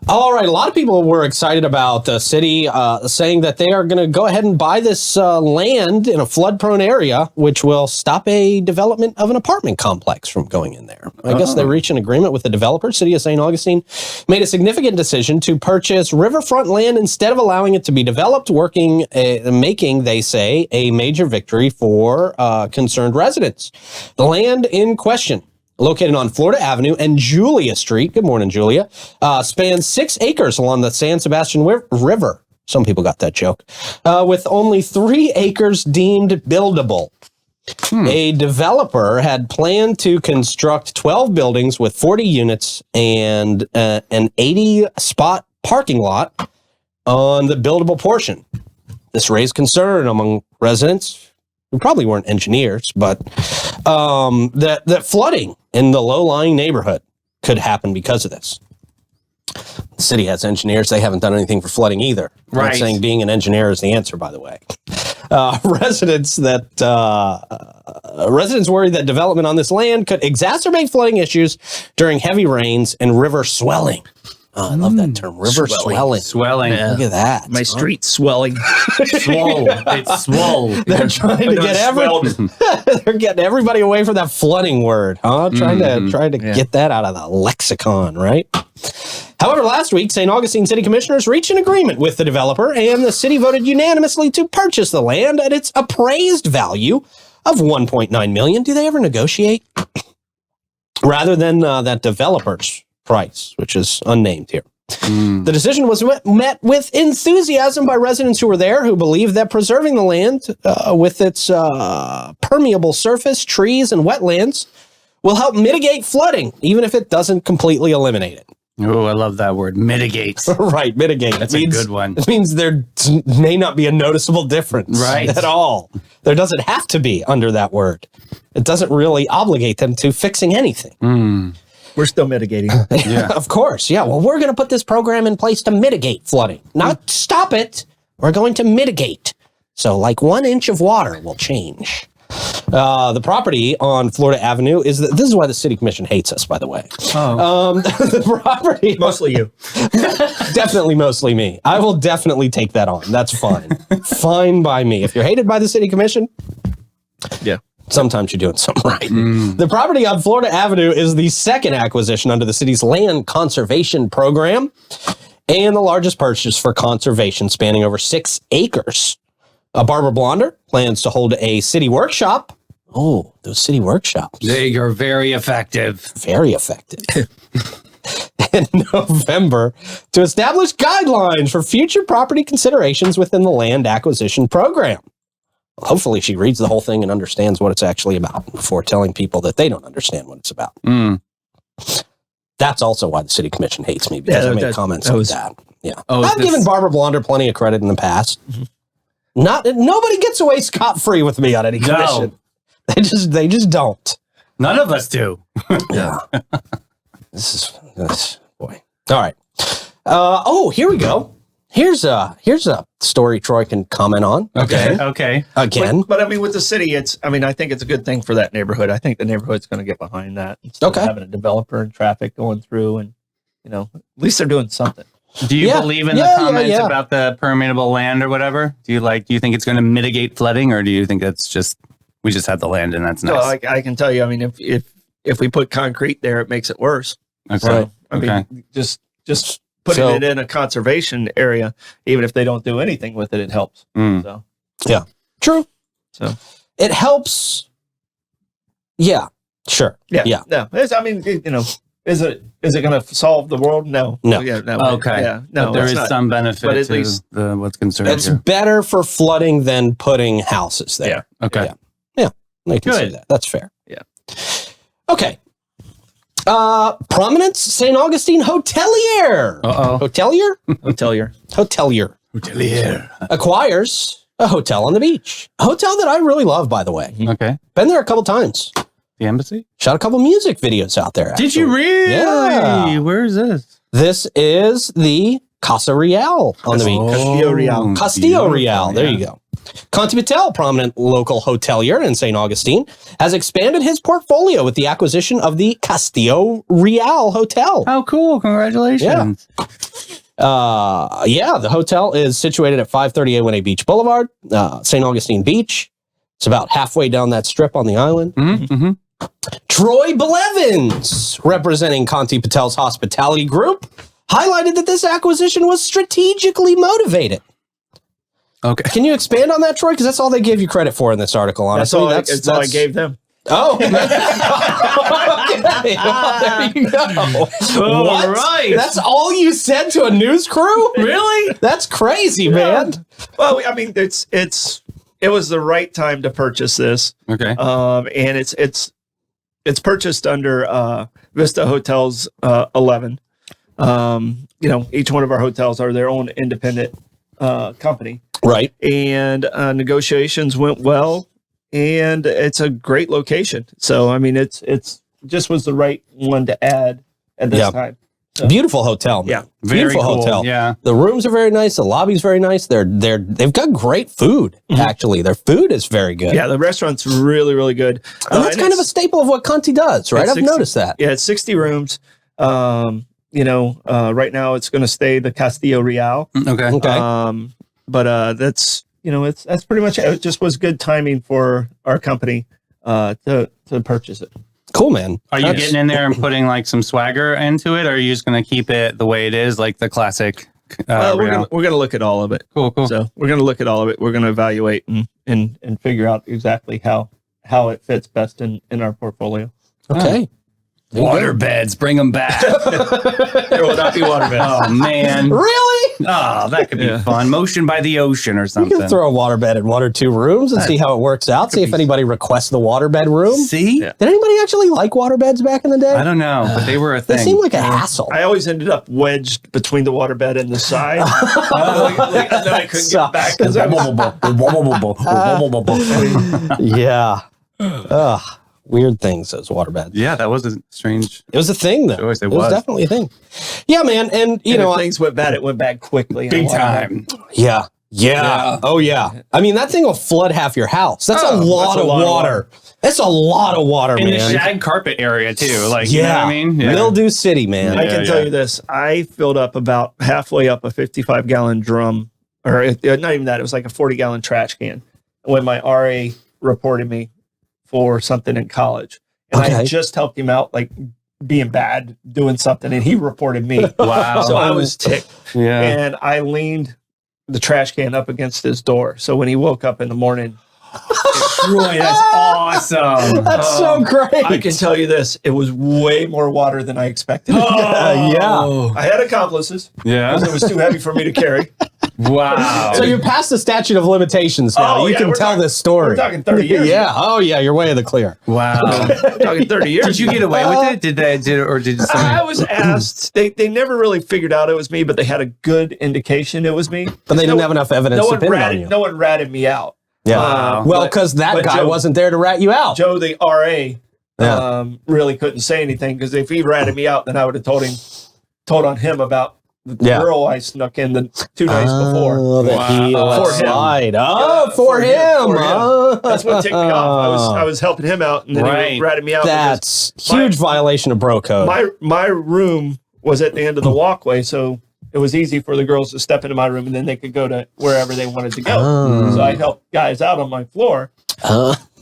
All right. A lot of people were excited about the city saying that they are going to go ahead and buy this land in a flood-prone area, which will stop a development of an apartment complex from going in there. I guess they reached an agreement with the developer. City of St. Augustine made a significant decision to purchase riverfront land instead of allowing it to be developed, making, they say, a major victory for concerned residents. The land in question, located on Florida Avenue and Julia Street, good morning, Julia, spans 6 acres along the San Sebastian River. Some people got that joke. With only 3 acres deemed buildable. A developer had planned to construct 12 buildings with 40 units and an 80-spot parking lot on the buildable portion. This raised concern among residents who probably weren't engineers, but that flooding in the low-lying neighborhood could happen because of this. The city has engineers. They haven't done anything for flooding either. I'm not saying being an engineer is the answer, by the way. Residents worry that development on this land could exacerbate flooding issues during heavy rains and river swelling. Oh, I love that term. River swelling. Yeah. Look at that. My street's swelling. Swole. It's swole. They're trying to get they're getting everybody away from that flooding word, huh? Trying to get that out of the lexicon, right? However, last week, St. Augustine City Commissioners reached an agreement with the developer, and the city voted unanimously to purchase the land at its appraised value of $1.9 million. Do they ever negotiate? Rather than that developer's price, which is unnamed here. The decision was met with enthusiasm by residents who were there, who believed that preserving the land with its permeable surface, trees, and wetlands will help mitigate flooding, even if it doesn't completely eliminate it. Oh, I love that word, mitigate. Right, mitigate. That's a good one. It means there may not be a noticeable difference at all. There doesn't have to be under that word. It doesn't really obligate them to fixing anything. We're still mitigating. Yeah. Of course. Yeah. Well, we're going to put this program in place to mitigate flooding. Not stop it. We're going to mitigate. So like 1 inch of water will change. The property on Florida Avenue this is why the city commission hates us, by the way. The property. Mostly you. Definitely mostly me. I will definitely take that on. That's fine. Fine by me. If you're hated by the city commission. Yeah. Sometimes you're doing something right. The property on Florida Avenue is the second acquisition under the city's land conservation program and the largest purchase for conservation spanning over 6 acres. Barbara Blonder plans to hold a city workshop. Oh, those city workshops. They are very effective. Very effective. In November to establish guidelines for future property considerations within the land acquisition program. Hopefully she reads the whole thing and understands what it's actually about before telling people that they don't understand what it's about. That's also why the city commission hates me, because I made comments like that. Yeah. I've given Barbara Blonder plenty of credit in the past. Nobody gets away scot-free with me on any commission. They just don't. None of us do. Yeah. This boy. All right. Here we go. Here's a story Troy can comment on. Okay. Again. But I mean, with the city, I think it's a good thing for that neighborhood. I think the neighborhood's going to get behind that. Instead of having a developer and traffic going through, and at least they're doing something. Do you believe in the comments about the permeable land or whatever? Do you think it's going to mitigate flooding, or do you think it's we just have the land and that's nice? Well, I can tell you, I mean, if we put concrete there, it makes it worse. Okay. So, I mean, just putting it in a conservation area, even if they don't do anything with it, it helps. So yeah, true. So it helps. Yeah, sure. Yeah. No, is it going to solve the world? No. Yeah, no. Okay. Yeah. No. But there is some benefit but at to least what's concerned. It's better for flooding than putting houses there. Yeah. Okay. Yeah. I can see that. That's fair. Yeah. Okay. Prominence St. Augustine Hotelier. Hotelier acquires a hotel on the beach. A hotel that I really love, by the way. Okay. Been there a couple times. The embassy? Shot a couple music videos out there. Actually. Did you really? Yeah. Where is this? This is the Casa Real on the beach. Castillo Real. Castillo Real. There you go. Kanti Patel, prominent local hotelier in St. Augustine, has expanded his portfolio with the acquisition of the Castillo Real Hotel. Oh, cool. Congratulations. The hotel is situated at 530 A1A Beach Boulevard, St. Augustine Beach. It's about halfway down that strip on the island. Mm-hmm. Troy Blevins, representing Kanti Patel's hospitality group, highlighted that this acquisition was strategically motivated. Okay. Can you expand on that, Troy? Because that's all they give you credit for in this article, honestly. That's all I gave them. Oh. Okay. Well, there you go. What? Right. That's all you said to a news crew? Really? That's crazy, man. Well, I mean, it was the right time to purchase this. Okay. And it's purchased under Vista Hotels 11. Each one of our hotels are their own independent company. Right. And negotiations went well, and it's a great location. So, I mean, it's just was the right one to add at this time. So. Beautiful hotel. Yeah. Beautiful Very cool. hotel. Yeah. The rooms are very nice. The lobby's very nice. They've got great food, actually. Their food is very good. Yeah, the restaurant's really, really good. And that's kind of a staple of what Kanti does, right? I've noticed that. Yeah, it's 60 rooms. Right now it's going to stay the Castillo Real. Okay. But that's pretty much it. It just was good timing for our company to purchase it. Cool, man. Are you getting in there and putting like some swagger into it, or are you just going to keep it the way it is, like the classic? We're gonna look at all of it. Cool. So we're gonna look at all of it. We're gonna evaluate and figure out exactly how it fits best in our portfolio. Okay. Water beds, bring them back. There will not be water beds. Oh man, Really? Oh, that could be fun. Motion by the ocean or You something. can throw a waterbed in one or two rooms and see how it works out. See if anybody requests the waterbed room. See? Yeah. Did anybody actually like waterbeds back in the day? I don't know, but they were a They thing. seem like a hassle. I always ended up wedged between the waterbed and the side. And then I couldn't get back because I was Yeah. Ugh. Weird things, those waterbeds. Yeah, that was a strange. It was a thing, though. It It was. was definitely a thing. Yeah, man. And, if things went bad, it went bad quickly. Big time. Yeah. Oh, yeah. I mean, that thing will flood half your house. That's a lot of water. That's a lot of water, In man. the shag carpet area, too. Like, yeah. you know what I mean? Yeah. Mildew City, man. I can tell you this. I filled up about halfway up a 55-gallon drum, or not even that. It was like a 40-gallon trash can when my RA reported me for something in college. And I had just helped him out, like being bad, doing something, and he reported me. Wow. So I was ticked. Yeah. And I leaned the trash can up against his door. So when he woke up in the morning, Troy, that's awesome. That's so great. I can tell you this, it was way more water than I expected. Yeah. I had accomplices Yeah. because it was too heavy for me to carry. Wow. So you're past the statute of limitations now. Oh, You yeah, can we're tell talking- this story. We're talking 30 years. Yeah. Oh, yeah. You're way in the clear. Wow. We're talking 30 years. Did you get away with it? Did somebody? I was asked. They never really figured out it was me, but they had a good indication it was me. But they didn't have enough evidence to pin it on you. No one ratted me out. Yeah. Well, because that but guy Joe- wasn't there to rat you out. Joe, the RA, Yeah. really couldn't say anything because if he ratted me out, then I would have told on him about the girl I snuck in the 2 days before. Oh, that he let For him. slide. Oh, Yeah, for him. for him. Oh. That's what ticked me off. I was helping him out, and then he ratted me out. That's huge violation of bro code. My room was at the end of the walkway, so it was easy for the girls to step into my room, and then they could go to wherever they wanted to go. So I helped guys out on my floor.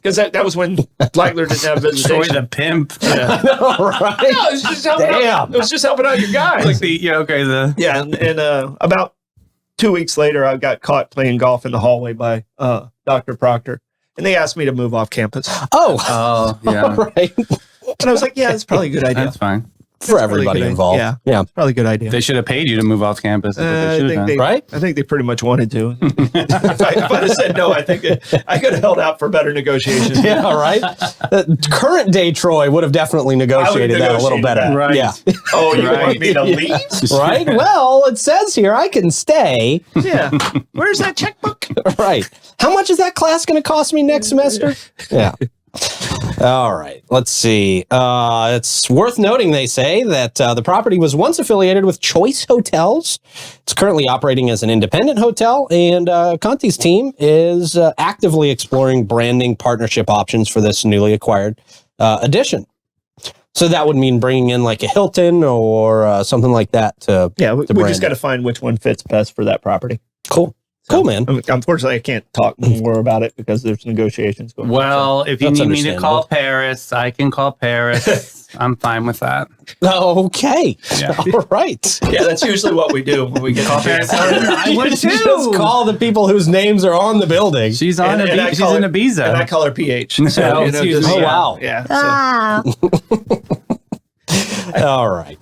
Because that was when Flagler didn't have Troy visitation. the pimp. Right? No, it was just helping out. It was just helping out your guys. Like the Yeah, and about 2 weeks later, I got caught playing golf in the hallway by Dr. Proctor, and they asked me to move off campus. Oh yeah. Right. And I was like, yeah, that's probably a good idea. That's fine. For everybody good involved. idea. Yeah. It's probably a good idea. They should have paid you to move off campus. Is what they should have done. Right? I think they pretty much wanted to. if I'd have said no, I think I could have held out for better negotiations. Yeah, right? Current day Troy would have definitely negotiated that a little better. that. Right. Yeah. Oh, you want me to leave? Right? Well, it says here I can stay. Yeah. Where's that checkbook? Right. How much is that class going to cost me next semester? Yeah. All right, let's see. It's worth noting, they say, that the property was once affiliated with Choice Hotels. It's currently operating as an independent hotel, and Kanti's team is actively exploring branding partnership options for this newly acquired addition. So that would mean bringing in like a Hilton or something like that to we just got to find which one fits best for that property. Cool. Cool, man. Unfortunately, I can't talk more about it because there's negotiations going on. Well, if you need me to call Paris, I can call Paris. I'm fine with that. Okay. Yeah. All right. Yeah, that's usually what we do when we get call Paris. I would too. Just call the people whose names are on the building. She's on she's in Ibiza. And I call her PH. So, wow. Yeah. All right.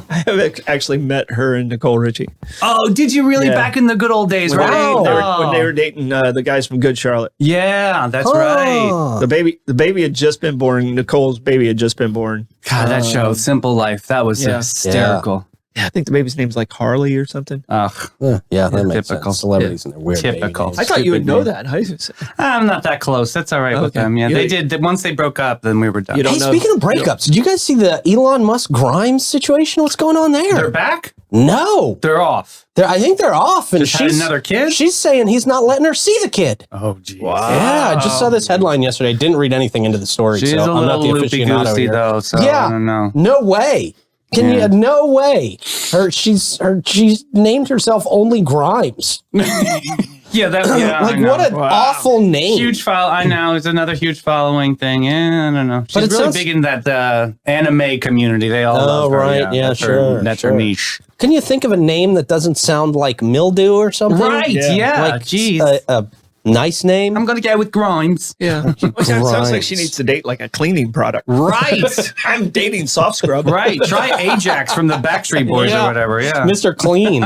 I have actually met her and Nicole Richie. Oh, did you really? Back in the good old days, right? When they were dating the guys from Good Charlotte. Yeah, that's right. The baby had just been born. Nicole's baby had just been born. God, that show, Simple Life, that was hysterical. Yeah, I think the baby's name's like Harley or something. Ugh. Yeah, that makes typical. Sense. Celebrities and their weird Typical. I thought you would know that. I'm not that close. That's all right with them. Yeah, they did. Once they broke up, then we were done. Hey, speaking of breakups, did you guys see the Elon Musk Grimes situation? What's going on there? They're back? No. They're off. I think they're off. And she's had another kid? She's saying he's not letting her see the kid. Oh, geez. Wow. Yeah, I just saw this headline yesterday. Didn't read anything into the story. She's so a I'm not the little loopy-goosey, though, so I don't know. No way. No way. She's named herself only Grimes. Like what an awful name. Huge follow. I know it's another huge following thing. Yeah, I don't know. She's really big in that anime community. They all love her. Right. Yeah, sure. That's her niche. Can you think of a name that doesn't sound like mildew or something? Right. Yeah. Like, geez. A nice name. I'm gonna go with Grimes. Yeah. It sounds like she needs to date like a cleaning product. Right. I'm dating soft scrub. Right. Try Ajax from the Backstreet Boys or whatever. Yeah. Mr. Clean.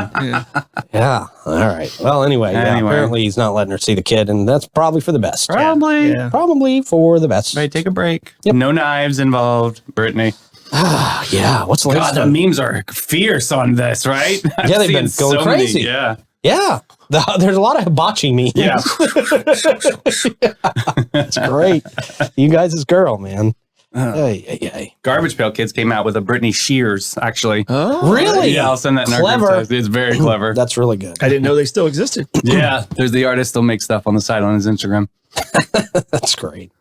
Yeah. All right. Well, anyway, apparently he's not letting her see the kid, and that's probably for the best. Probably. Yeah. Probably for the best. Right. Take a break. Yep. No knives involved, Brittany. Yeah. What's the latest? God, the memes are fierce on this, right? Yeah, they've been going crazy. Yeah. There's a lot of hibachi memes. Yeah. That's great. You guys is girl, man. Garbage Pail Kids came out with a Britney Shears, actually. Oh, really? Yeah, I'll send that in our group text. It's very clever. That's really good. I didn't know they still existed. Yeah, there's the artist still makes stuff on the side on his Instagram. That's great.